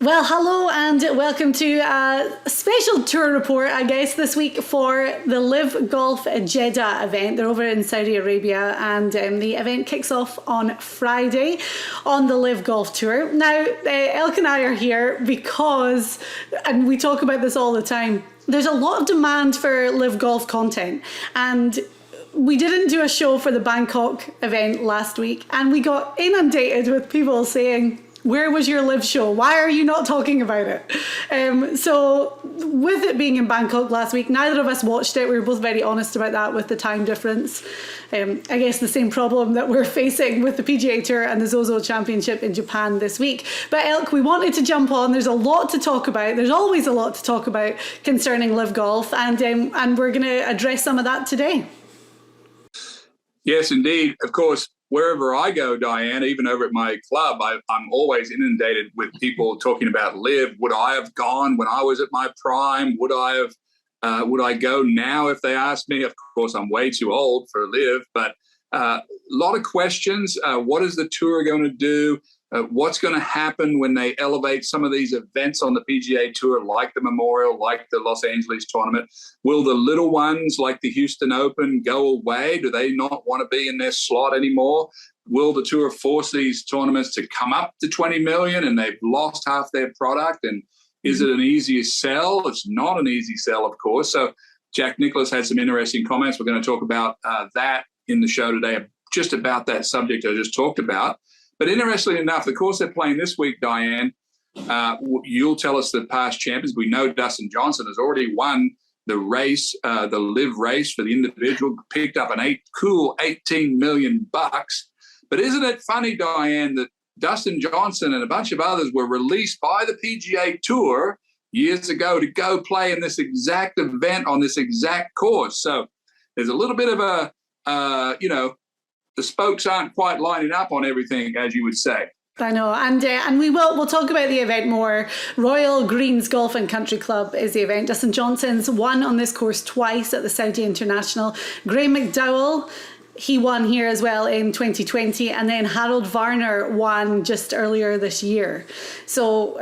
Well, hello and welcome to a special tour report, I guess, this week for the LIV Golf Jeddah event. They're over in Saudi Arabia, and the event kicks off on Friday on the LIV Golf Tour. Now, Elk and I are here because, and we talk about this all the time, there's a lot of demand for LIV Golf content, and we didn't do a show for the Bangkok event last week, and we got inundated with people saying, where was your LIV show? Why are you not talking about it? So with it being in Bangkok last week, neither of us watched it. We were both very honest about that with the time difference. I guess the same problem that we're facing with the PGA Tour and the Zozo Championship in Japan this week. But Elk, we wanted to jump on. There's a lot to talk about. There's always a lot to talk about concerning LIV Golf, and we're going to address some of that today. Yes, indeed. Of course, wherever I go, Diane, even over at my club, I'm always inundated with people talking about LIV. Would I have gone when I was at my prime? Would I go now if they asked me? Of course, I'm way too old for LIV, but a lot of questions. What is the tour going to do? What's going to happen when they elevate some of these events on the PGA Tour, like the Memorial, like the Los Angeles tournament? Will the little ones like the Houston Open go away? Do they not want to be in their slot anymore? Will the tour force these tournaments to come up to 20 million and they've lost half their product? And is it an easier sell? It's not an easy sell, of course. So Jack Nicklaus had some interesting comments. We're going to talk about that in the show today, just about that subject I just talked about. But interestingly enough, the course they're playing this week, Diane, you'll tell us the past champions. We know Dustin Johnson has already won the race, the LIV race for the individual, picked up an cool $18 million. But isn't it funny, Diane, that Dustin Johnson and a bunch of others were released by the PGA Tour years ago to go play in this exact event on this exact course? So there's a little bit of the spokes aren't quite lining up on everything, as you would say. I know, and we'll talk about the event more. Royal Greens Golf and Country Club is the event. Dustin Johnson's won on this course twice at the Saudi International. Graham McDowell, he won here as well in 2020, and then Harold Varner won just earlier this year. So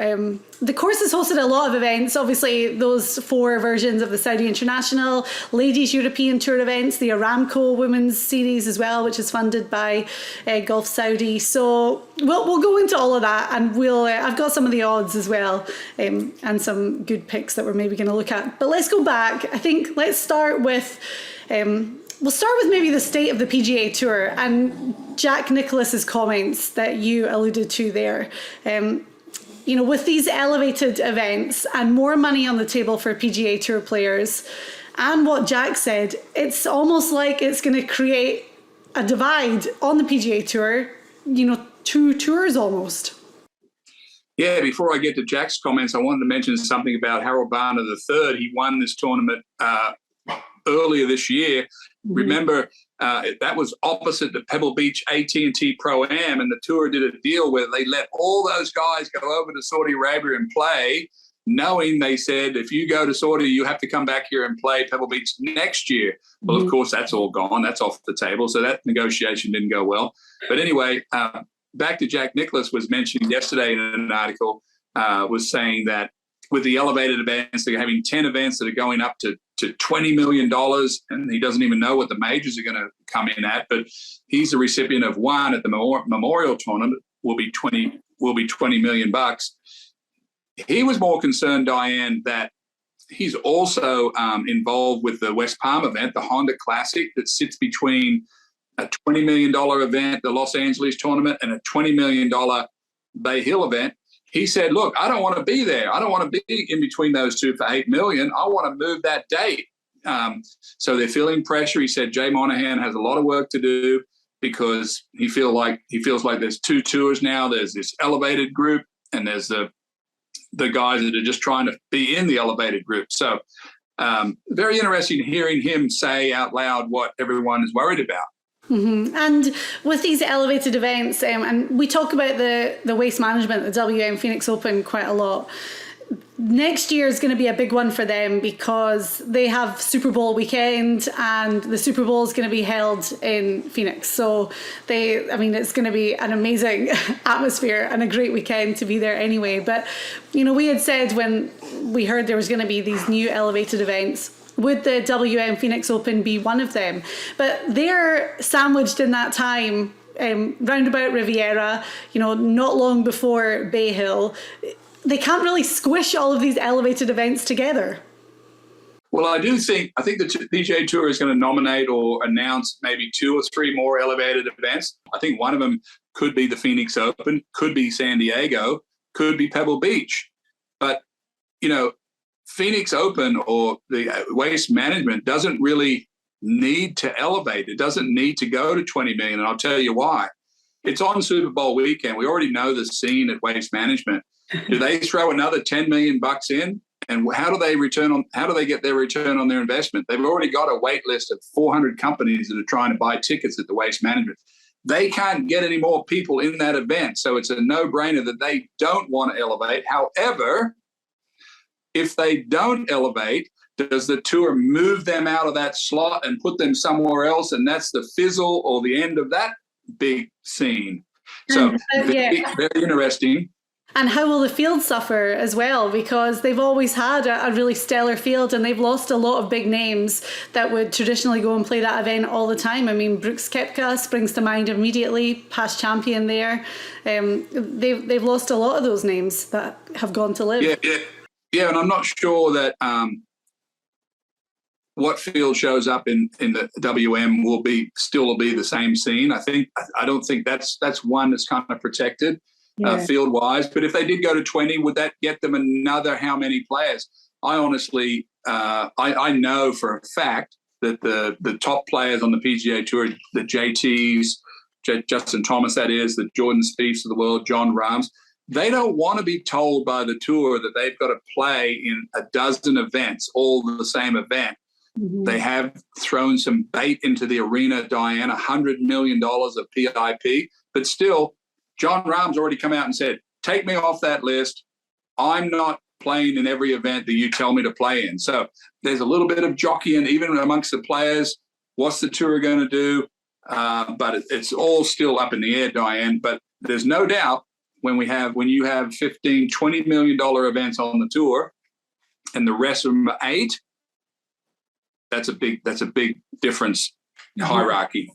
the course has hosted a lot of events. Obviously, those four versions of the Saudi International, Ladies European Tour events, the Aramco Women's Series as well, which is funded by Golf Saudi. So we'll go into all of that, and I've got some of the odds as well, and some good picks that we're maybe going to look at. But let's go back. I think let's start with. We'll start with maybe the state of the PGA Tour and Jack Nicklaus's comments that you alluded to there. With these elevated events and more money on the table for PGA Tour players, and what Jack said, it's almost like it's going to create a divide on the PGA Tour, two tours almost. Yeah, before I get to Jack's comments, I wanted to mention something about Harold Varner III. He won this tournament earlier this year. Mm-hmm. Remember, that was opposite the Pebble Beach AT&T Pro-Am, and the tour did a deal where they let all those guys go over to Saudi Arabia and play, knowing they said, if you go to Saudi, you have to come back here and play Pebble Beach next year. Mm-hmm. Well, of course, that's all gone. That's off the table. So that negotiation didn't go well. But anyway, back to Jack Nicklaus was mentioned yesterday in an article, was saying that with the elevated events, they're having 10 events that are going up to $20 million, and he doesn't even know what the majors are going to come in at. But he's the recipient of one at the Memorial Tournament, will be $20 million. He was more concerned, Diane, that he's also involved with the West Palm event, the Honda Classic, that sits between a $20 million event, the Los Angeles tournament, and a $20 million Bay Hill event. He said, look, I don't want to be there. I don't want to be in between those two for $8 million. I want to move that date. So they're feeling pressure. He said Jay Monahan has a lot of work to do because he feels like there's two tours now. There's this elevated group, and there's the guys that are just trying to be in the elevated group. So very interesting hearing him say out loud what everyone is worried about. Mm-hmm. And with these elevated events, and we talk about the waste management, the WM Phoenix Open quite a lot. next year is going to be a big one for them because they have Super Bowl weekend, and the Super Bowl is going to be held in Phoenix. So it's going to be an amazing atmosphere and a great weekend to be there anyway. But, we had said when we heard there was going to be these new elevated events, would the WM Phoenix Open be one of them? But they're sandwiched in that time, roundabout Riviera, not long before Bay Hill. They can't really squish all of these elevated events together. Well, I think the PGA Tour is going to nominate or announce maybe 2 or 3 more elevated events. I think one of them could be the Phoenix Open, could be San Diego, could be Pebble Beach. But, Phoenix Open or the Waste Management doesn't really need to elevate. It doesn't need to go to 20 million, and I'll tell you why. It's on Super Bowl weekend. We already know the scene at Waste Management. Do they throw another $10 million in? And how do they get their return on their investment? They've already got a wait list of 400 companies that are trying to buy tickets at the Waste Management. They can't get any more people in that event. So it's a no-brainer that they don't want to elevate. However, if they don't elevate, does the tour move them out of that slot and put them somewhere else? And that's the fizzle or the end of that big scene. So very interesting. And how will the field suffer as well? Because they've always had a really stellar field, and they've lost a lot of big names that would traditionally go and play that event all the time. I mean, Brooks Koepka springs to mind immediately, past champion there. They've lost a lot of those names that have gone to LIV. Yeah, and I'm not sure that what field shows up in the WM will be the same scene. I don't think that's one that's kind of protected. Field wise, but if they did go to 20, would that get them another how many players? I honestly, I know for a fact that the top players on the PGA Tour, the JTs, Justin Thomas, that is, the Jordan Spieths of the world, John Rahms, they don't want to be told by the tour that they've got to play in a dozen events, all the same event. Mm-hmm. They have thrown some bait into the arena, Diane, $100 million of PIP, but still, John Rahm's already come out and said, take me off that list. I'm not playing in every event that you tell me to play in. So there's a little bit of jockeying even amongst the players. What's the tour going to do? But it's all still up in the air, Diane. But there's no doubt when you have $15, $20 million events on the tour and the rest of them are 8, that's a big difference in hierarchy.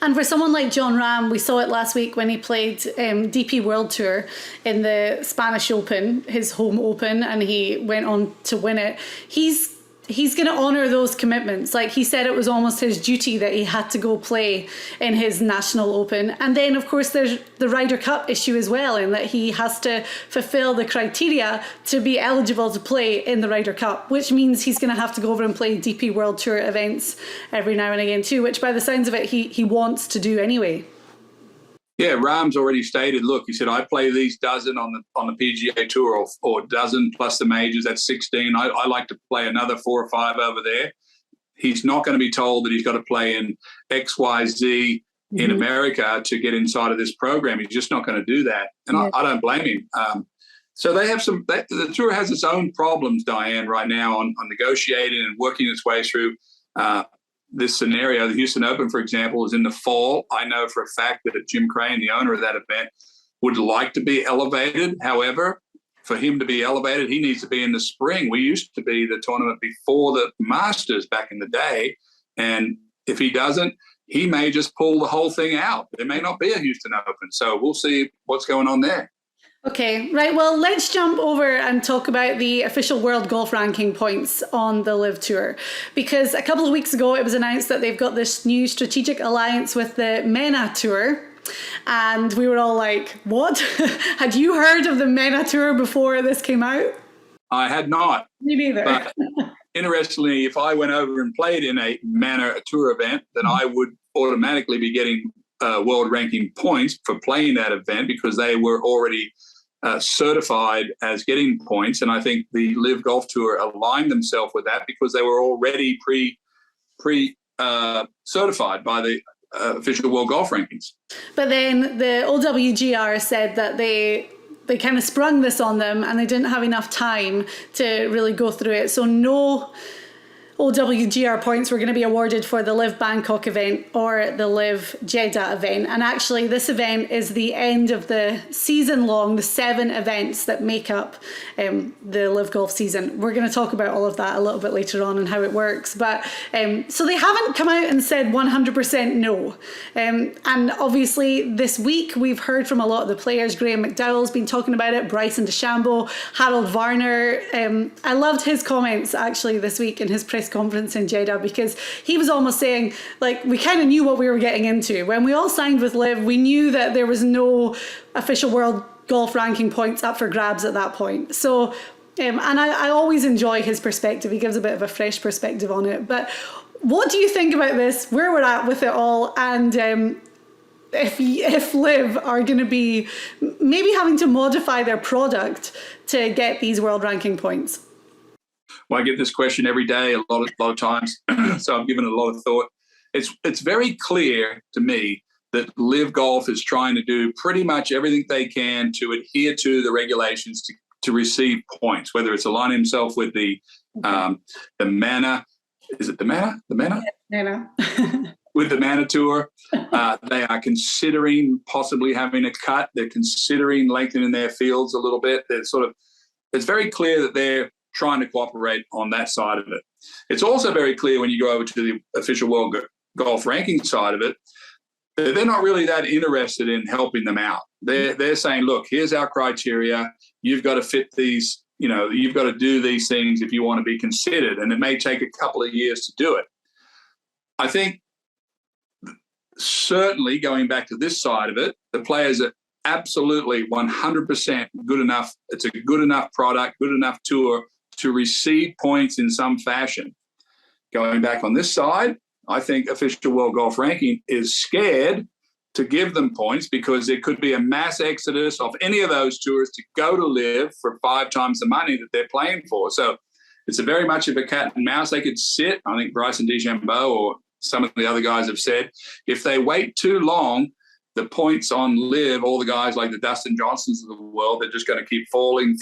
And for someone like John Rahm, we saw it last week when he played DP World Tour in the Spanish Open, his home open, and he went on to win it. He's going to honour those commitments. Like he said, it was almost his duty that he had to go play in his national open. And then, of course, there's the Ryder Cup issue as well, in that he has to fulfil the criteria to be eligible to play in the Ryder Cup, which means he's going to have to go over and play DP World Tour events every now and again too, which by the sounds of it, he wants to do anyway. Yeah, Rahm's already stated, look, he said, I play these dozen on the PGA Tour or dozen plus the majors, that's 16. I like to play another 4 or 5 over there. He's not going to be told that he's got to play in XYZ in America to get inside of this program. He's just not going to do that. And I don't blame him. So they have the tour has its own problems, Diane, right now on negotiating and working its way through this scenario. The Houston Open, for example, is in the fall. I know for a fact that Jim Crane, the owner of that event, would like to be elevated. However, for him to be elevated, he needs to be in the spring. We used to be the tournament before the Masters back in the day. And if he doesn't, he may just pull the whole thing out. There may not be a Houston Open. So we'll see what's going on there. Okay, right. Well, let's jump over and talk about the official World Golf Ranking points on the LIV Tour. Because a couple of weeks ago, it was announced that they've got this new strategic alliance with the MENA Tour. And we were all like, what? Had you heard of the MENA Tour before this came out? I had not. Me neither. But interestingly, if I went over and played in a MENA Tour event, then I would automatically be getting world ranking points for playing that event because they were already certified as getting points. And I think the LIV Golf Tour aligned themselves with that because they were already certified by the official World Golf Rankings. But then the OWGR said that they they kind of sprung this on them and they didn't have enough time to really go through it. So no OWGR points were going to be awarded for the LIV Bangkok event or the LIV Jeddah event. And actually this event is the end of the season long, the 7 events that make up the LIV Golf season. We're going to talk about all of that a little bit later on and how it works. But so they haven't come out and said 100% no. And obviously this week we've heard from a lot of the players. Graham McDowell's been talking about it, Bryson DeChambeau, Harold Varner. I loved his comments actually this week in his press conference in Jeddah, because he was almost saying, like, we kind of knew what we were getting into. When we all signed with LIV, we knew that there was no official world golf ranking points up for grabs at that point. So, and I always enjoy his perspective. He gives a bit of a fresh perspective on it. But what do you think about this, where we're at with it all, and if LIV are going to be maybe having to modify their product to get these world ranking points? Well, I get this question every day, a lot of times, so I've given it a lot of thought. It's very clear to me that LIV Golf is trying to do pretty much everything they can to adhere to the regulations to receive points, whether it's align himself with the Mana. Is it the Mana? The Mana? Mana. With the Mana Tour. They are considering possibly having a cut. They're considering lengthening their fields a little bit. It's very clear that they're trying to cooperate on that side of it. It's also very clear when you go over to the official world golf ranking side of it, that they're not really that interested in helping them out. They're saying, look, here's our criteria. You've got to fit these, you've got to do these things if you want to be considered. And it may take a couple of years to do it. I think certainly going back to this side of it, the players are absolutely 100% good enough. It's a good enough product, good enough tour to receive points in some fashion. Going back on this side, I think official world golf ranking is scared to give them points because there could be a mass exodus of any of those tours to go to LIV for 5 times the money that they're playing for. So it's a very much of a cat and mouse. They could sit, I think Bryson DeChambeau or some of the other guys have said, if they wait too long, the points on LIV, all the guys like the Dustin Johnsons of the world, they're just going to keep falling.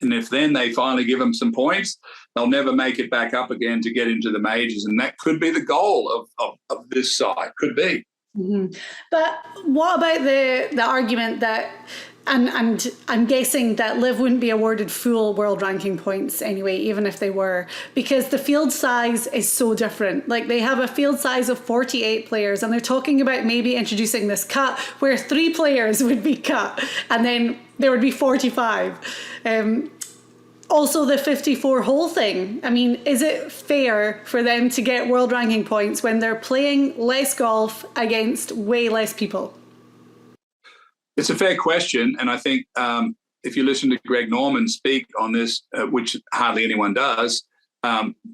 And if then they finally give them some points, they'll never make it back up again to get into the majors. And that could be the goal of this side, could be. Mm-hmm. But what about the argument that, and I'm guessing that LIV wouldn't be awarded full world ranking points anyway, even if they were, because the field size is so different. Like they have a field size of 48 players and they're talking about maybe introducing this cut where 3 players would be cut and then there would be 45. Also the 54 hole thing. I mean, is it fair for them to get world ranking points when they're playing less golf against way less people? It's a fair question, and I think if you listen to Greg Norman speak on this, which hardly anyone does,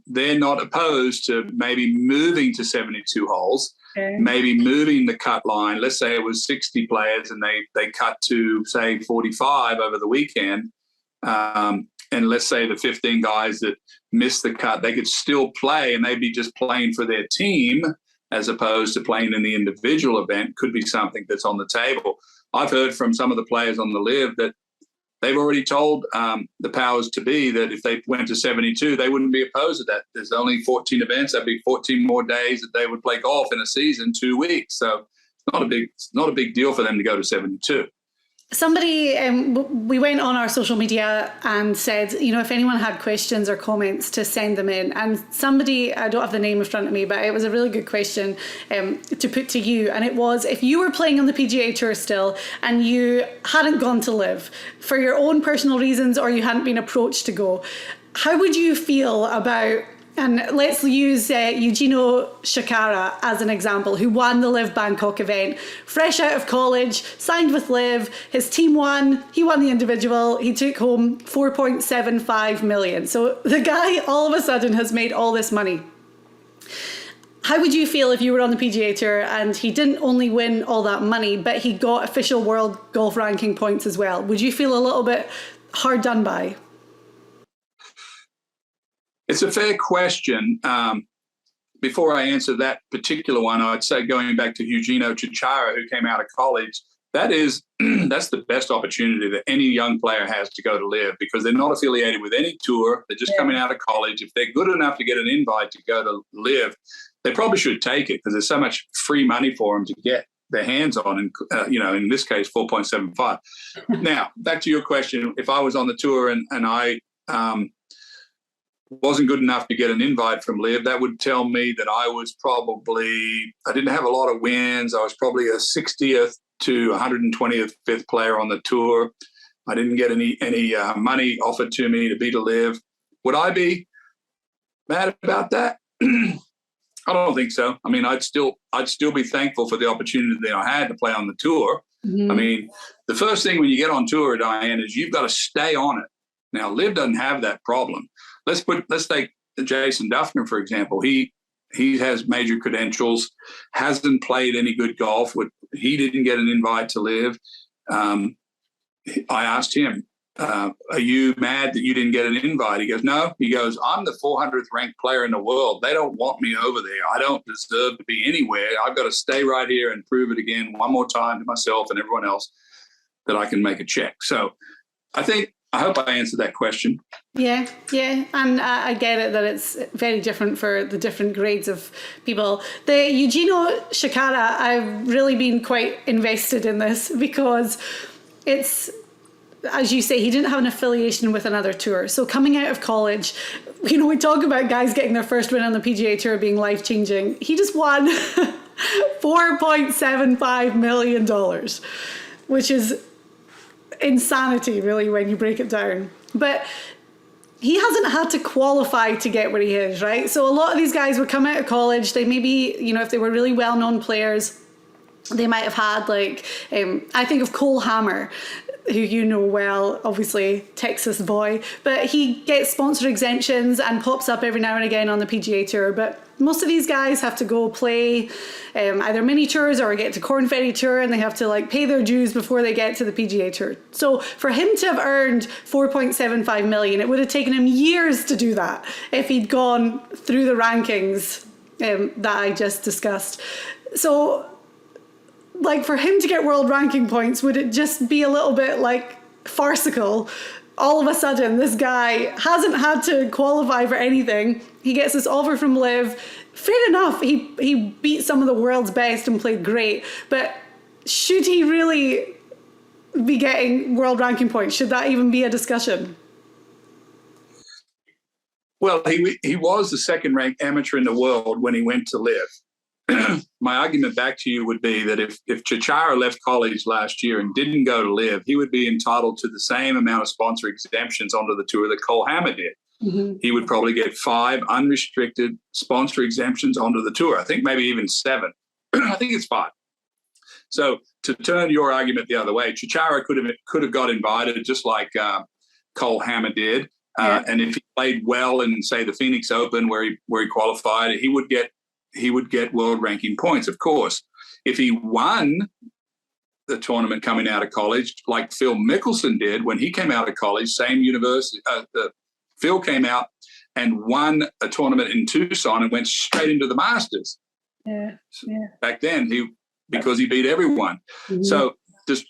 they're not opposed to maybe moving to 72 holes, maybe moving the cut line. Let's say it was 60 players and they cut to, say, 45 over the weekend, and let's say the 15 guys that missed the cut, they could still play and they'd be just playing for their team as opposed to playing in the individual event, could be something that's on the table. I've heard from some of the players on the LIV that they've already told the powers to be that if they went to 72, they wouldn't be opposed to that. There's only 14 events. That'd be 14 more days that they would play golf in a season, 2 weeks. So it's not a big deal for them to go to 72. Somebody, we went on our social media and said, if anyone had questions or comments to send them in. And somebody, I don't have the name in front of me, but it was a really good question to put to you. And it was, if you were playing on the PGA Tour still and you hadn't gone to LIV for your own personal reasons or you hadn't been approached to go, how would you feel about... And let's use Eugenio Chacarra as an example, who won the LIV Bangkok event, fresh out of college, signed with LIV, his team won, he won the individual, he took home 4.75 million. So the guy all of a sudden has made all this money. How would you feel if you were on the PGA Tour and he didn't only win all that money, but he got official world golf ranking points as well? Would you feel a little bit hard done by? It's a fair question. Before I answer that particular one, I'd say going back to Eugenio Chacarra, who came out of college, that's the best opportunity that any young player has to go to LIV, because they're not affiliated with any tour. They're just coming out of college. If they're good enough to get an invite to go to LIV, they probably should take it, because there's so much free money for them to get their hands on, and in this case, 4.75. Now, back to your question. If I was on the tour and I wasn't good enough to get an invite from LIV, that would tell me that I didn't have a lot of wins. I was probably a 60th to 125th player on the tour. I didn't get any money offered to me to be to LIV. Would I be mad about that? I don't think so. I mean, I'd still be thankful for the opportunity that I had to play on the tour. Mm-hmm. I mean, the first thing when you get on tour, Diane, is you've got to stay on it. Now, LIV doesn't have that problem. Let's take Jason Duffner, for example. He has major credentials, hasn't played any good golf. He didn't get an invite to LIV. I asked him, are you mad that you didn't get an invite? He goes, no. He goes, I'm the 400th ranked player in the world. They don't want me over there. I don't deserve to be anywhere. I've got to stay right here and prove it again one more time to myself and everyone else that I can make a check. So I hope I answered that question. Yeah. And I get it that it's very different for the different grades of people. The Eugenio Chacarra, I've really been quite invested in this, because it's, as you say, he didn't have an affiliation with another tour. So coming out of college, we talk about guys getting their first win on the PGA Tour being life-changing. He just won $4.75 million, which is insanity, really, when you break it down. But he hasn't had to qualify to get where he is, right? So a lot of these guys would come out of college. They maybe, if they were really well-known players, they might have had, I think of Cole Hammer, who you know well, obviously Texas boy, but he gets sponsor exemptions and pops up every now and again on the PGA Tour. But most of these guys have to go play either mini tours or get to Corn Ferry Tour, and they have to pay their dues before they get to the PGA Tour. So for him to have earned $4.75 million, it would have taken him years to do that if he'd gone through the rankings that I just discussed. So for him to get world ranking points, would it just be a little bit farcical? All of a sudden, this guy hasn't had to qualify for anything. He gets this offer from LIV. Fair enough, he beat some of the world's best and played great. But should he really be getting world ranking points? Should that even be a discussion? Well, he was the second-ranked amateur in the world when he went to LIV. My argument back to you would be that if Chacarra left college last year and didn't go to LIV, he would be entitled to the same amount of sponsor exemptions onto the tour that Cole Hammer did. Mm-hmm. He would probably get 5 unrestricted sponsor exemptions onto the tour. I think maybe even 7. I think it's 5. So to turn your argument the other way, Chacarra could have got invited just like Cole Hammer did. And if he played well in, say, the Phoenix Open where he qualified, he would get world ranking points, of course. If he won the tournament coming out of college, like Phil Mickelson did when he came out of college, same university, Phil came out and won a tournament in Tucson and went straight into the Masters. Yeah. Back then, because he beat everyone. Mm-hmm. So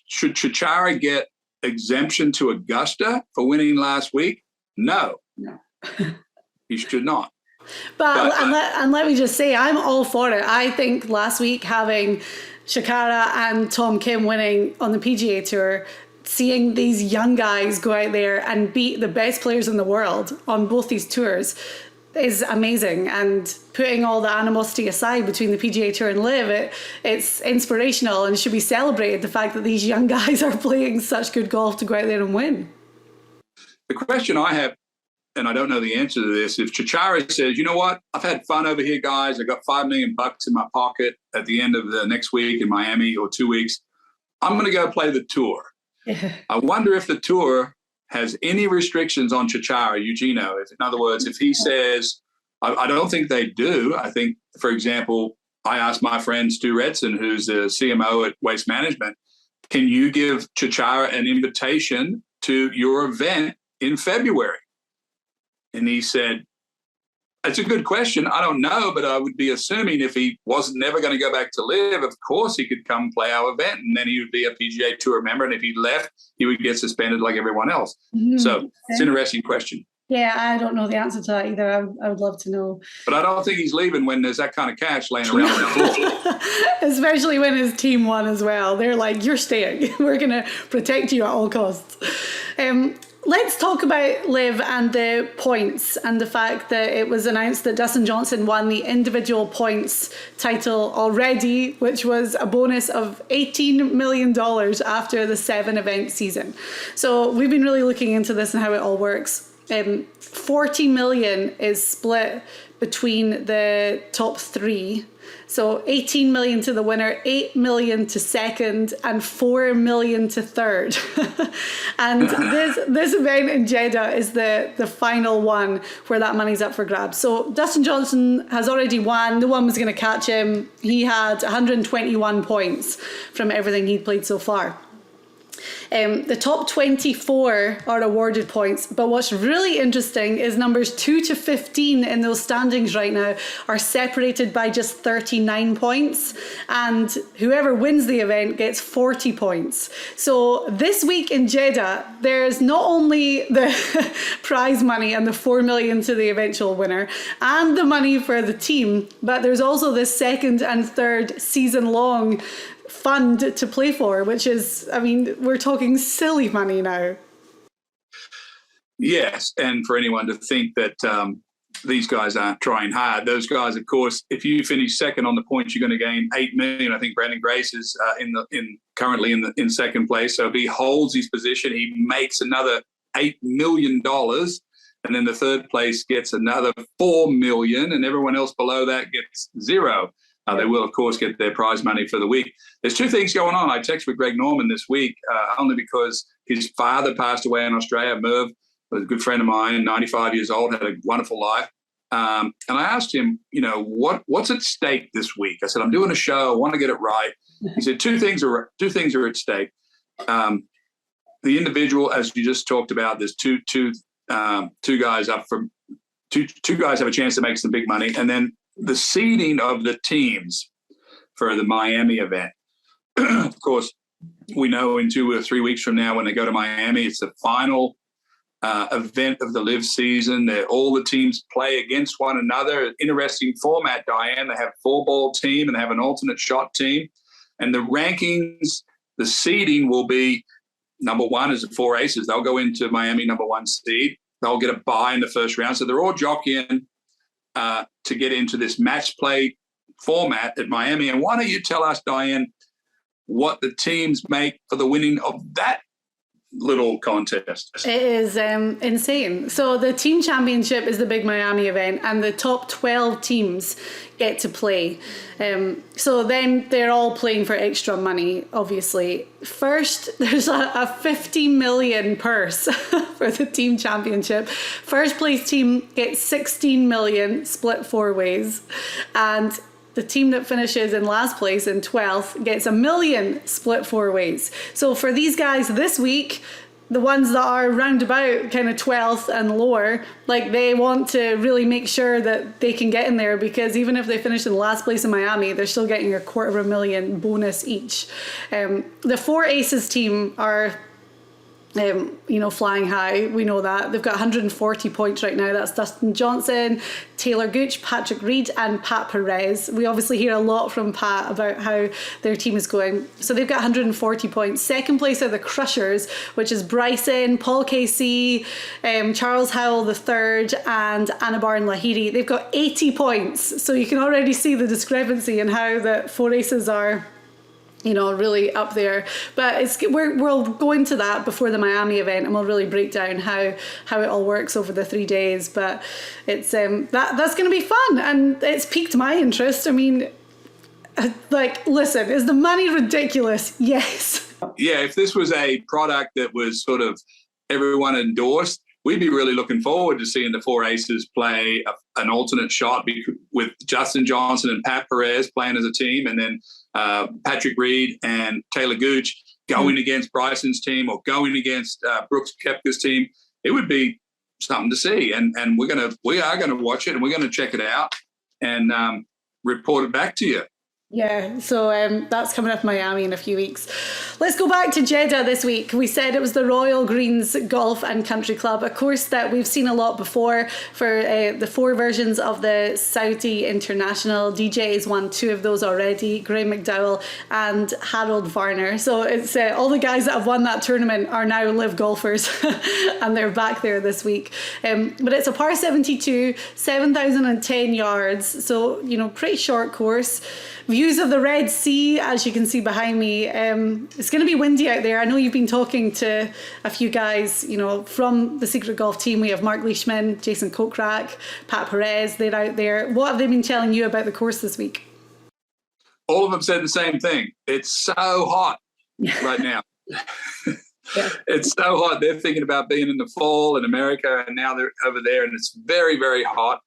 should Chacarra get exemption to Augusta for winning last week? No. He should not. But let me just say, I'm all for it. I think last week having Chacarra and Tom Kim winning on the PGA Tour, seeing these young guys go out there and beat the best players in the world on both these tours is amazing. And putting all the animosity aside between the PGA Tour and LIV, it's inspirational and should be celebrated, the fact that these young guys are playing such good golf to go out there and win. The question I have, and I don't know the answer to this, if Chacarra says, you know what, I've had fun over here, guys. I got $5 million in my pocket at the end of the next week in Miami or 2 weeks. I'm going to go play the tour. I wonder if the tour has any restrictions on Chacarra, Eugenio. In other words, if he says, I don't think they do. I think, for example, I asked my friend Stu Redson, who's the CMO at Waste Management, can you give Chacarra an invitation to your event in February? And he said, It's a good question. I don't know, but I would be assuming if he wasn't never going to go back to LIV, of course he could come play our event, and then he would be a PGA Tour member. And if he left, he would get suspended like everyone else. So it's an interesting question. Yeah, I don't know the answer to that either. I would love to know. But I don't think he's leaving when there's that kind of cash laying around on the floor. Especially when his team won as well. They're like, you're staying. We're going to protect you at all costs. Let's talk about LIV and the points and the fact that it was announced that Dustin Johnson won the individual points title already, which was a bonus of $18 million after the 7-event season. So we've been really looking into this and how it all works. 40 million is split between the top 3. So 18 million to the winner, 8 million to second, and 4 million to third. And this event in Jeddah is the final one where that money's up for grabs. So Dustin Johnson has already won. No one was going to catch him. He had 121 points from everything he'd played so far. The top 24 are awarded points, but what's really interesting is numbers 2 to 15 in those standings right now are separated by just 39 points, and whoever wins the event gets 40 points. So this week in Jeddah, there's not only the prize money and the 4 million to the eventual winner and the money for the team, but there's also this second and third season-long fund to play for, which is, I mean, we're talking silly money now. Yes, and for anyone to think that these guys aren't trying hard, those guys, of course, if you finish second on the points, you're going to gain 8 million. I think Brandon Grace is currently in second place. So if he holds his position, he makes another $8 million, and then the third place gets another 4 million, and everyone else below that gets 0. They will, of course, get their prize money for the week. There's 2 things going on. I texted with Greg Norman this week, only because his father passed away in Australia. Merv was a good friend of mine, 95 years old, had a wonderful life. And I asked him, what's at stake this week? I said, I'm doing a show. I want to get it right. He said, two things are at stake. The individual, as you just talked about, there's two guys up from two guys have a chance to make some big money, and then the seeding of the teams for the Miami event. Of course, we know in 2 or 3 weeks from now when they go to Miami, it's the final event of the LIV season. All the teams play against one another. Interesting format, Diane. They have a 4-ball team and they have an alternate shot team. And the rankings, the seeding will be number 1 is the 4 aces. They'll go into Miami number 1 seed. They'll get a bye in the first round. So they're all jockeying to get into this match play format at Miami. And why don't you tell us, Diane, what the teams make for the winning of that little contest? It is insane. So the team championship is the big Miami event, and the top 12 teams get to play. So then they're all playing for extra money, obviously. First, there's a 50 million purse for the team championship. First place team gets 16 million split 4 ways, and the team that finishes in last place in 12th gets $1 million split 4 ways. So for these guys this week, the ones that are roundabout kind of 12th and lower, like, they want to really make sure that they can get in there, because even if they finish in last place in Miami, they're still getting a $250,000 bonus each. The 4 aces team are flying high. We know that. They've got 140 points right now. That's Dustin Johnson, Taylor Gooch, Patrick Reed, and Pat Perez. We obviously hear a lot from Pat about how their team is going. So they've got 140 points. Second place are the Crushers, which is Bryson, Paul Casey, Charles Howell III, and Anabar and Lahiri. They've got 80 points. So you can already see the discrepancy in how the 4 aces are, really up there. But we'll go into that before the Miami event, and we'll really break down how it all works over the 3 days. But it's that's going to be fun, and it's piqued my interest. I mean, listen, is the money ridiculous? Yes. Yeah, if this was a product that was sort of everyone endorsed, we'd be really looking forward to seeing the 4 aces play an alternate shot with Justin Johnson and Pat Perez playing as a team, and then Patrick Reed and Taylor Gooch going against Bryson's team or going against Brooks Koepka's team. It would be something to see, and we are gonna watch it, and we're gonna check it out and report it back to you. Yeah, so that's coming up in Miami in a few weeks. Let's go back to Jeddah this week. We said it was the Royal Greens Golf and Country Club, a course that we've seen a lot before for the 4 versions of the Saudi International. DJ's won 2 of those already, Graham McDowell and Harold Varner. So it's all the guys that have won that tournament are now LIV golfers and they're back there this week. But it's a par 72, 7,010 yards, so, pretty short course. Views of the Red Sea, as you can see behind me. It's going to be windy out there. I know you've been talking to a few guys, from the Secret Golf team. We have Mark Leishman, Jason Kokrak, Pat Perez. They're out there. What have they been telling you about the course this week? All of them said the same thing. It's so hot right now. Yeah. It's so hot. They're thinking about being in the fall in America, and now they're over there, and it's very, very hot.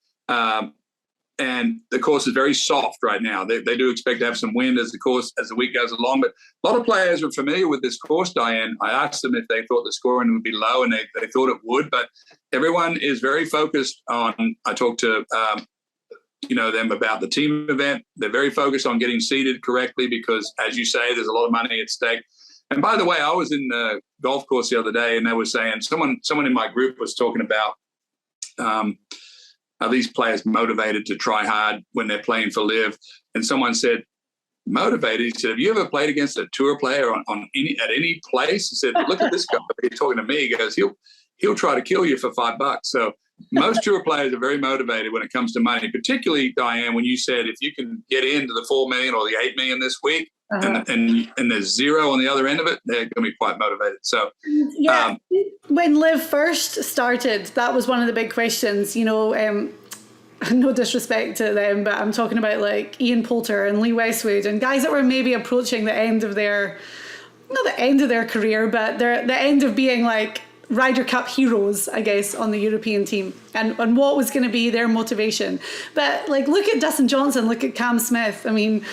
And the course is very soft right now. They do expect to have some wind as the week goes along. But a lot of players are familiar with this course, Diane. I asked them if they thought the scoring would be low, and they thought it would. But everyone is very focused on. I talked to them about the team event. They're very focused on getting seated correctly because, as you say, there's a lot of money at stake. And by the way, I was in the golf course the other day, and they were saying someone in my group was talking about. Are these players motivated to try hard when they're playing for LIV? And someone said, motivated? He said, have you ever played against a tour player at any place? He said, look at this guy. He's talking to me. He goes, he'll try to kill you for $5. So most tour players are very motivated when it comes to money, particularly, Diane, when you said if you can get into the 4 million or the 8 million this week, and there's 0 on the other end of it, they're going to be quite motivated. So, yeah, when LIV first started, that was one of the big questions. No disrespect to them, but I'm talking about like Ian Poulter and Lee Westwood and guys that were maybe approaching the end of their, not the end of their career, but the end of being like Ryder Cup heroes, I guess, on the European team, and what was going to be their motivation. But like, look at Dustin Johnson, look at Cam Smith. I mean,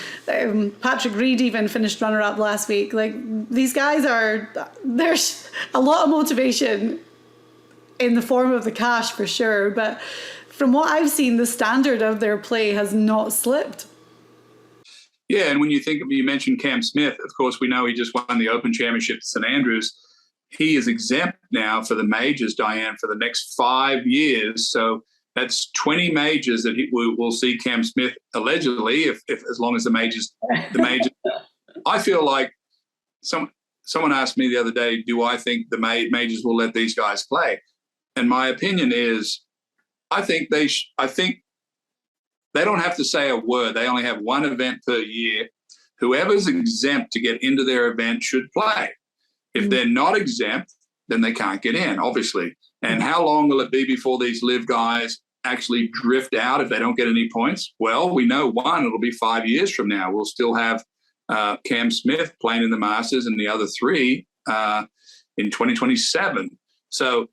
Patrick Reed even finished runner-up last week. Like, these guys there's a lot of motivation in the form of the cash for sure. But from what I've seen, the standard of their play has not slipped. Yeah, and when you mentioned Cam Smith, of course, we know he just won the Open Championship at St Andrews. He is exempt now for the majors, Diane, for the next 5 years. So that's 20 majors that we'll see Cam Smith allegedly, if as long as the majors. I feel like someone asked me the other day, do I think the majors will let these guys play? And my opinion is, I think they don't have to say a word. They only have one event per year. Whoever's exempt to get into their event should play. If they're not exempt, then they can't get in, obviously. And how long will it be before these LIV guys actually drift out if they don't get any points? Well, we know it'll be 5 years from now. We'll still have Cam Smith playing in the Masters and the other 3 in 2027. So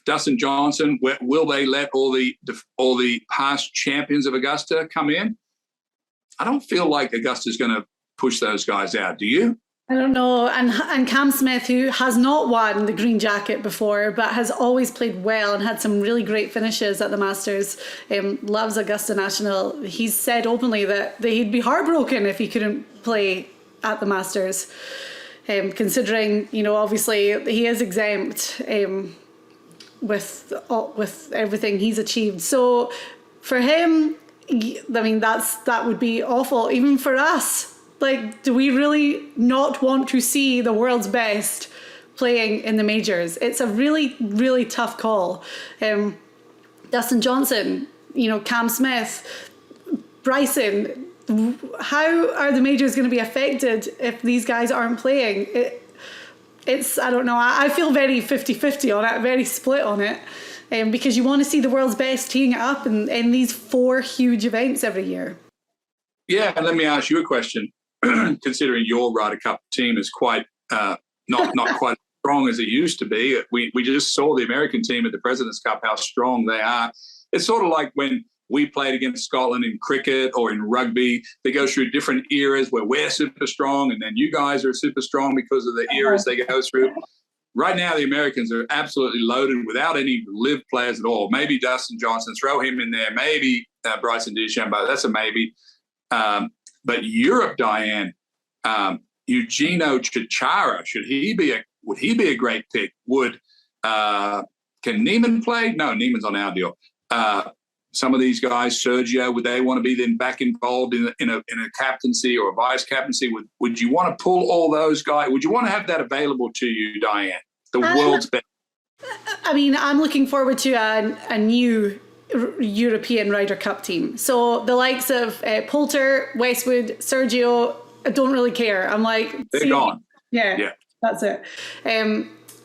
Dustin Johnson, will they let all the past champions of Augusta come in? I don't feel like Augusta's going to push those guys out. Do you? I don't know. And Cam Smith, who has not won the green jacket before, but has always played well and had some really great finishes at the Masters, loves Augusta National. He's said openly that he'd be heartbroken if he couldn't play at the Masters, considering, obviously he is exempt with everything he's achieved. So for him, I mean, that would be awful, even for us. Like, do we really not want to see the world's best playing in the majors? It's a really, really tough call. Dustin Johnson, Cam Smith, Bryson, how are the majors going to be affected if these guys aren't playing? It's, I don't know, I feel very 50-50 on it, very split on it, because you want to see the world's best teeing it up in these 4 huge events every year. Yeah, and let me ask you a question. Considering your Ryder Cup team is quite not quite as strong as it used to be. We just saw the American team at the President's Cup, how strong they are. It's sort of like when we played against Scotland in cricket or in rugby. They go through different eras where we're super strong and then you guys are super strong because of the eras they go through. right now the Americans are absolutely loaded without any LIV players at all. Maybe Dustin Johnson, throw him in there. Maybe Bryson DeChambeau, that's a maybe. But Europe, Diane, Eugenio Chichara, would he be a great pick? Can Neiman play? No, Neiman's on our deal. Some of these guys, Sergio, would they want to be then back involved in a captaincy or a vice captaincy? Would you want to pull all those guys? Would you want to have that available to you, Diane? The world's best. I mean, I'm looking forward to a new European Ryder Cup team. So the likes of Poulter, Westwood, Sergio, I don't really care. I'm like, they're gone. Yeah, that's it.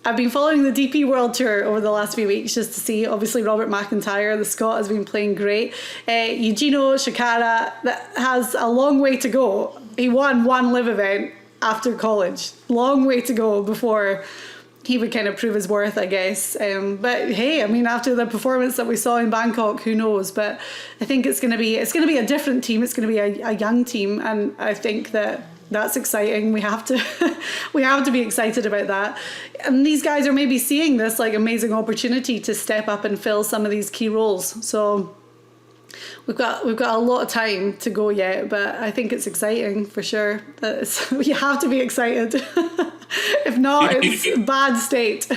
I've been following the DP World Tour over the last few weeks just to see, obviously, Robert McIntyre, the Scot, has been playing great. Eugenio Chichara, that has a long way to go. He won one LIV event after college. Long way to go before he would kind of prove his worth, I guess. But hey, I mean, after the performance that we saw in Bangkok, who knows? But I think it's going to be a different team. It's going to be a young team, and I think that's exciting. We have to be excited about that. And these guys are maybe seeing this like amazing opportunity to step up and fill some of these key roles. So we've got a lot of time to go yet, but I think it's exciting for sure. We have to be excited. If not, it's a bad state.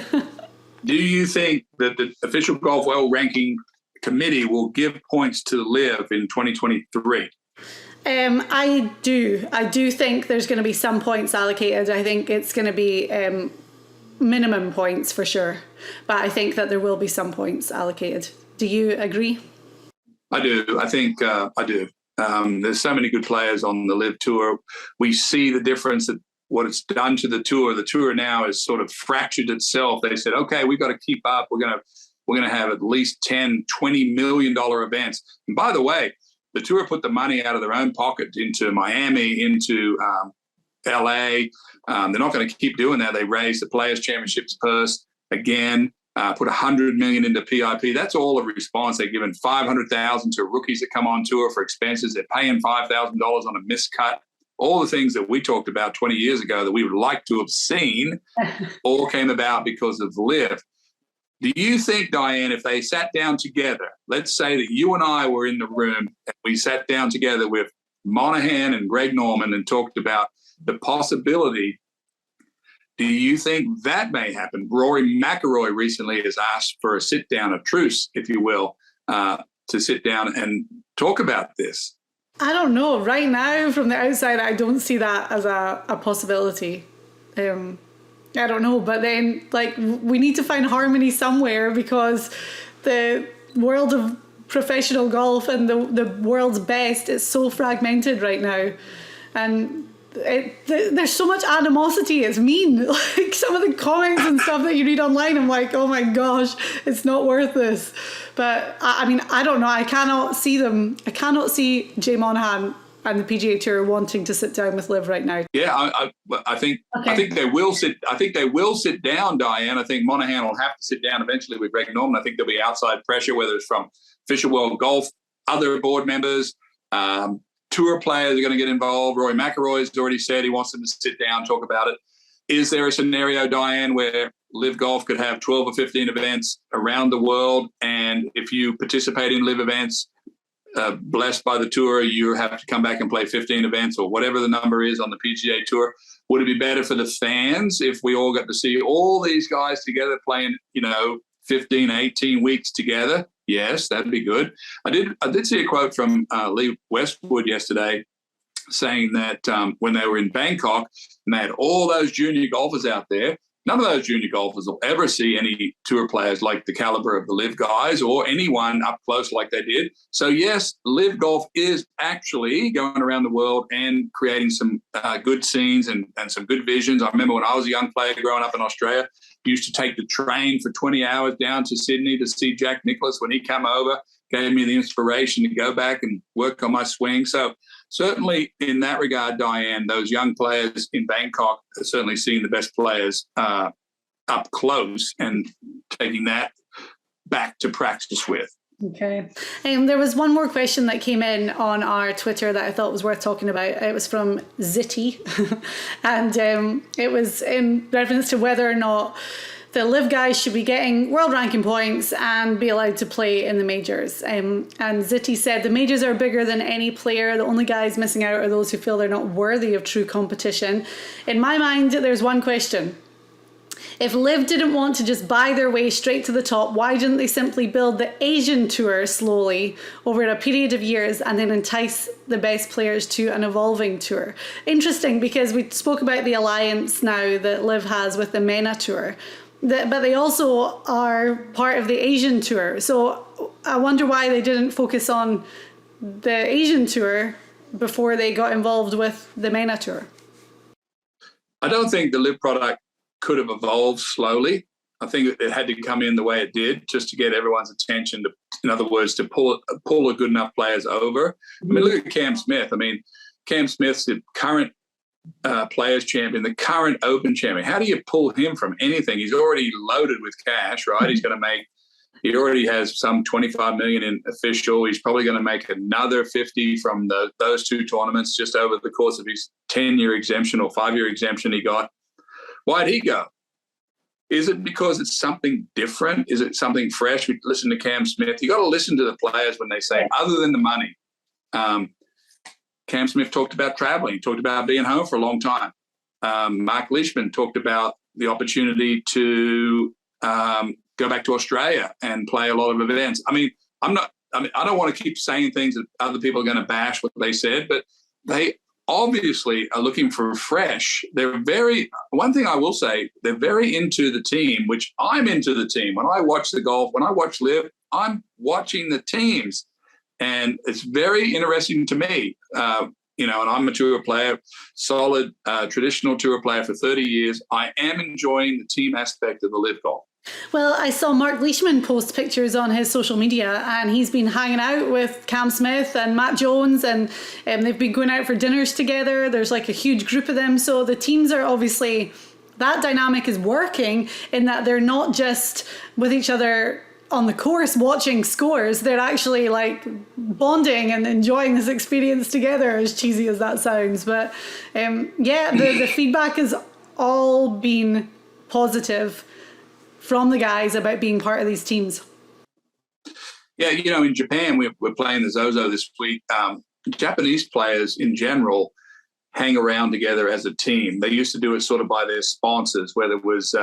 Do you think that the official Golf World Ranking Committee will give points to LIV in 2023? I do think there's going to be some points allocated. I think it's going to be minimum points for sure, but I think that there will be some points allocated. Do you agree? I do. I think I do. There's so many good players on the LIV Tour. We see the difference that what it's done to the tour. The tour now has sort of fractured itself. They said, okay, we've got to keep up. We're going to have at least $10-20 million events. And by the way, the tour put the money out of their own pocket into Miami, into LA. They're not going to keep doing that. They raised the Players' Championships purse again, put $100 million into PIP. That's all a response. They're giving $500,000 to rookies that come on tour for expenses. They're paying $5,000 on a miscut. All the things that we talked about 20 years ago that we would like to have seen all came about because of LIV. Do you think, Diane, if they sat down together, let's say that you and I were in the room and we sat down together with Monahan and Greg Norman and talked about the possibility, do you think that may happen? Rory McIlroy recently has asked for a sit-down, a truce, if you will, to sit down and talk about this. I don't know. Right now, from the outside, I don't see that as a possibility. I don't know, but then we need to find harmony somewhere because the world of professional golf and the world's best is so fragmented right now, and there's so much animosity. It's mean. Like some of the comments and stuff that you read online, I'm like, oh my gosh, it's not worth this. But I mean, I don't know. I cannot see Jay Monahan and the PGA Tour wanting to sit down with LIV right now. Yeah, I think they will sit. I think they will sit down, Diane. I think Monahan will have to sit down eventually with Greg Norman. I think there'll be outside pressure, whether it's from Official World Golf, other board members, tour players are going to get involved. Rory McIlroy has already said he wants them to sit down, talk about it. Is there a scenario, Diane, where LIV Golf could have 12 or 15 events around the world, and if you participate in LIV events, blessed by the tour, you have to come back and play 15 events or whatever the number is on the PGA Tour? Would it be better for the fans if we all got to see all these guys together playing, 15, 18 weeks together? Yes, that'd be good. I did see a quote from Lee Westwood yesterday saying that when they were in Bangkok and they had all those junior golfers out there, none of those junior golfers will ever see any tour players like the caliber of the LIV guys or anyone up close like they did. So, yes, LIV Golf is actually going around the world and creating some good scenes and some good visions. I remember when I was a young player growing up in Australia, used to take the train for 20 hours down to Sydney to see Jack Nicklaus when he came over, gave me the inspiration to go back and work on my swing. So certainly in that regard, Diane, those young players in Bangkok are certainly seeing the best players up close and taking that back to practice with. Okay. There was one more question that came in on our Twitter that I thought was worth talking about. It was from Zitty and it was in reference to whether or not the LIV guys should be getting world ranking points and be allowed to play in the majors. And Zitti said the majors are bigger than any player. The only guys missing out are those who feel they're not worthy of true competition. In my mind, there's one question. If LIV didn't want to just buy their way straight to the top, why didn't they simply build the Asian Tour slowly over a period of years and then entice the best players to an evolving tour? Interesting, because we spoke about the alliance now that LIV has with the MENA Tour, but they also are part of the Asian Tour. So I wonder why they didn't focus on the Asian Tour before they got involved with the MENA Tour. I don't think the LIV product could have evolved slowly. I think it had to come in the way it did just to get everyone's attention, to, in other words, to pull a good enough players over. I mean, look at Cam Smith. I mean, Cam Smith's the current players champion, the current Open champion. How do you pull him from anything? He's already loaded with cash, right? He's going to make, he already has some 25 million in official. He's probably going to make another 50 from those two tournaments just over the course of his 10-year exemption or 5-year exemption he got. Why'd he go? Is it because it's something different? Is it something fresh? We listen to Cam Smith. You got to listen to the players when they say, other than the money. Cam Smith talked about traveling. He talked about being home for a long time. Mark Leishman talked about the opportunity to go back to Australia and play a lot of events. I mean, I don't want to keep saying things that other people are going to bash what they said, but they obviously are looking for fresh. One thing I will say, they're very into the team, which I'm into the team. When I watch the golf, when I watch LIV, I'm watching the teams. And it's very interesting to me, and I'm a tour player, solid traditional tour player for 30 years. I am enjoying the team aspect of the LIV Golf. Well, I saw Mark Leishman post pictures on his social media, and he's been hanging out with Cam Smith and Matt Jones, and they've been going out for dinners together. There's like a huge group of them. So the teams are obviously, that dynamic is working in that they're not just with each other on the course watching scores. They're actually like bonding and enjoying this experience together, as cheesy as that sounds. But the feedback has all been positive from the guys about being part of these teams. Yeah, in Japan, we're playing the Zozo this week. Japanese players in general hang around together as a team. They used to do it sort of by their sponsors, whether it was,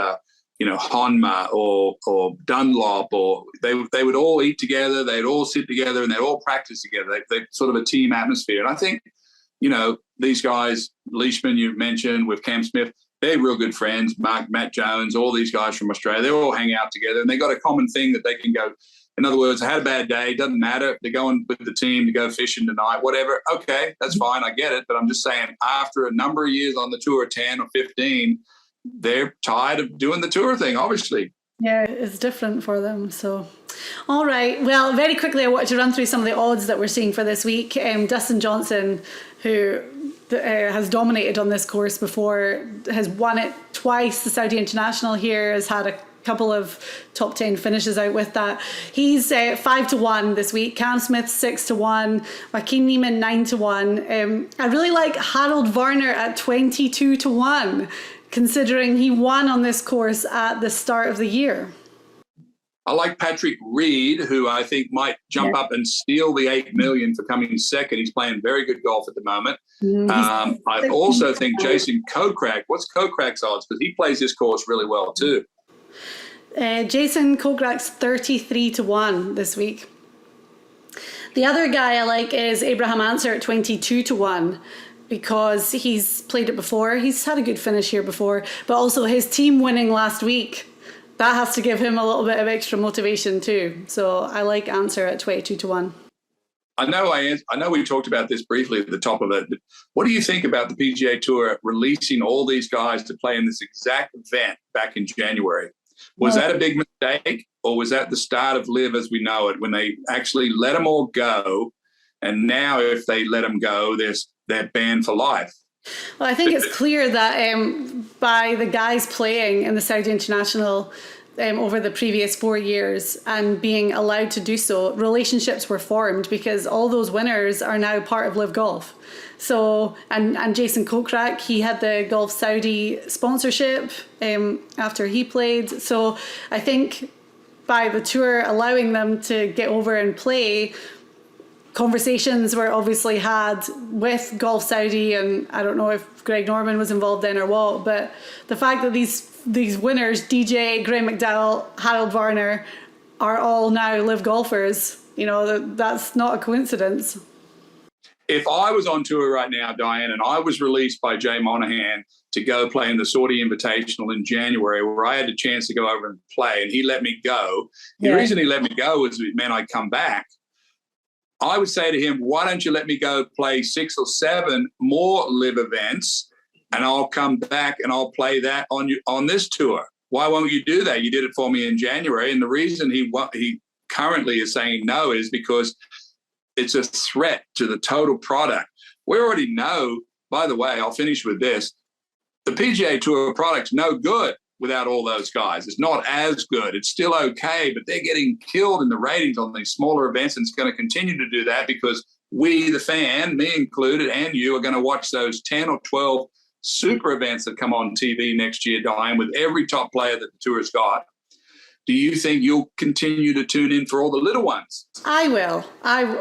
Honma or Dunlop, or they would all eat together, they'd all sit together, and they'd all practice together. They're sort of a team atmosphere. And I think, these guys, Leishman, you mentioned, with Cam Smith, they're real good friends. Matt Jones, all these guys from Australia, they all hang out together, and they got a common thing that they can go. In other words, I had a bad day. Doesn't matter. They're going with the team to go fishing tonight, whatever. Okay, that's fine. I get it. But I'm just saying, after a number of years on the tour, 10 or 15, they're tired of doing the tour thing, obviously. Yeah, it's different for them. So, all right. Well, very quickly, I wanted to run through some of the odds that we're seeing for this week. Dustin Johnson, who has dominated on this course before, has won it twice. The Saudi International here has had a couple of top 10 finishes out with that. He's 5-1 this week. Cam Smith 6-1. Joaquin Niemann 9-1. I really like Harold Varner at 22-1, considering he won on this course at the start of the year. I like Patrick Reed, who I think might jump up and steal the $8 million for coming second. He's playing very good golf at the moment. I also think Jason Kokrak. What's Kokrak's odds? Because he plays this course really well too. Jason Kokrak's 33-1 this week. The other guy I like is Abraham Answer at 22-1. Because he's played it before. He's had a good finish here before, but also his team winning last week, that has to give him a little bit of extra motivation too. So I like Answer at 22-1. I know we talked about this briefly at the top of it, but what do you think about the PGA Tour releasing all these guys to play in this exact event back in January? Was that a big mistake, or was that the start of LIV as we know it, when they actually let them all go, and now if they let them go, they're banned for life? Well, I think it's clear that by the guys playing in the Saudi International, over the previous 4 years and being allowed to do so, relationships were formed because all those winners are now part of LIV Golf. So, and Jason Kokrak, he had the Golf Saudi sponsorship after he played. So I think by the tour allowing them to get over and play, conversations were obviously had with Golf Saudi, and I don't know if Greg Norman was involved in or what, but the fact that these winners, DJ, Graham McDowell, Harold Varner, are all now LIV golfers, you know, that's not a coincidence. If I was on tour right now, Diane, and I was released by Jay Monahan to go play in the Saudi Invitational in January, where I had a chance to go over and play, and he let me go. The reason he let me go was it meant I'd come back. I would say to him, why don't you let me go play 6 or 7 more LIV events, and I'll come back and I'll play that on this tour. Why won't you do that? You did it for me in January. And the reason he currently is saying no is because it's a threat to the total product. We already know, by the way, I'll finish with this, the PGA Tour product's no good without all those guys. It's not as good. It's still okay, but they're getting killed in the ratings on these smaller events, and it's going to continue to do that because we, the fan, me included, and you, are going to watch those 10 or 12 super events that come on TV next year, Diane, with every top player that the tour's got. Do you think you'll continue to tune in for all the little ones? I will.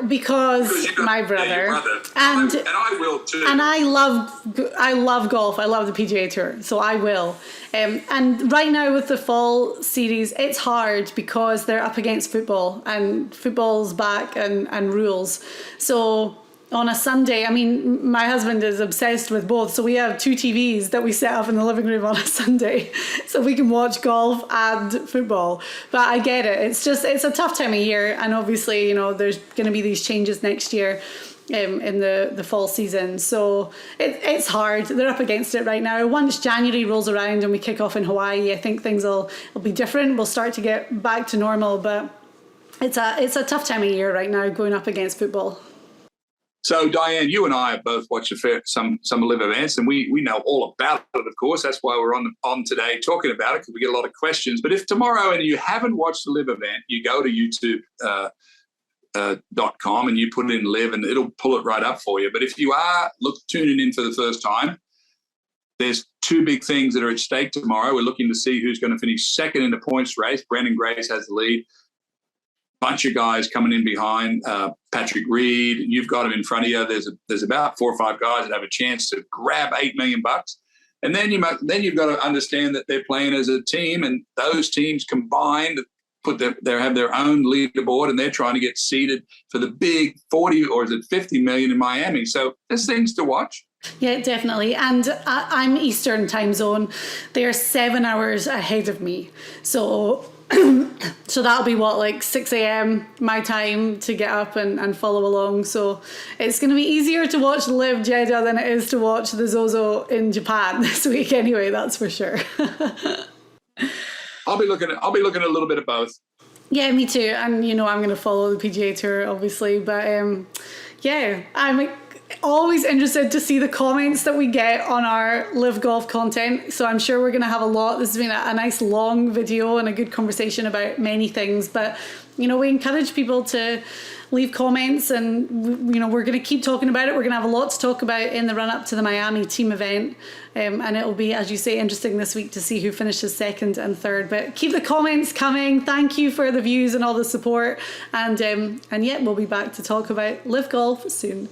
Because my brother. And I will too. And I love golf. I love the PGA Tour, so I will. And right now with the fall series, it's hard because they're up against football, and football's back and rules. So on a Sunday, I mean, my husband is obsessed with both. So we have 2 TVs that we set up in the living room on a Sunday so we can watch golf and football. But I get it. It's a tough time of year. And obviously, you know, there's going to be these changes next year in the fall season. So it's hard. They're up against it right now. Once January rolls around and we kick off in Hawaii, I think things will be different. We'll start to get back to normal. But it's a tough time of year right now going up against football. So, Diane, you and I have both watched some LIV events, and we know all about it, of course. That's why we're on today talking about it, because we get a lot of questions. But if tomorrow and you haven't watched the LIV event, you go to YouTube.com and you put in LIV, and it'll pull it right up for you. But if you are tuning in for the first time, there's 2 big things that are at stake tomorrow. We're looking to see who's going to finish second in the points race. Brendan Grace has the lead. Bunch of guys coming in behind. Patrick Reed, you've got him in front of you. There's about 4 or 5 guys that have a chance to grab $8 million. And then you've got to understand that they're playing as a team, and those teams combined have their own leaderboard, and they're trying to get seeded for the big 40 or is it 50 million in Miami. So there's things to watch. Yeah, definitely. And I'm Eastern time zone. They're 7 hours ahead of me. So that'll be like 6 a.m. my time to get up and follow along. So it's going to be easier to watch LIV Jeddah than it is to watch the Zozo in Japan this week anyway, that's for sure. I'll be looking at a little bit of both. Yeah, me too. And, you know, I'm going to follow the PGA Tour, obviously. But, yeah, I'm always interested to see the comments that we get on our LIV Golf content. So I'm sure we're going to have a lot. This has been a nice long video and a good conversation about many things. But, you know, we encourage people to leave comments, and, you know, we're going to keep talking about it. We're going to have a lot to talk about in the run-up to the Miami team event. And it'll be, as you say, interesting this week to see who finishes second and third. But keep the comments coming. Thank you for the views and all the support. And yeah, we'll be back to talk about LIV Golf soon.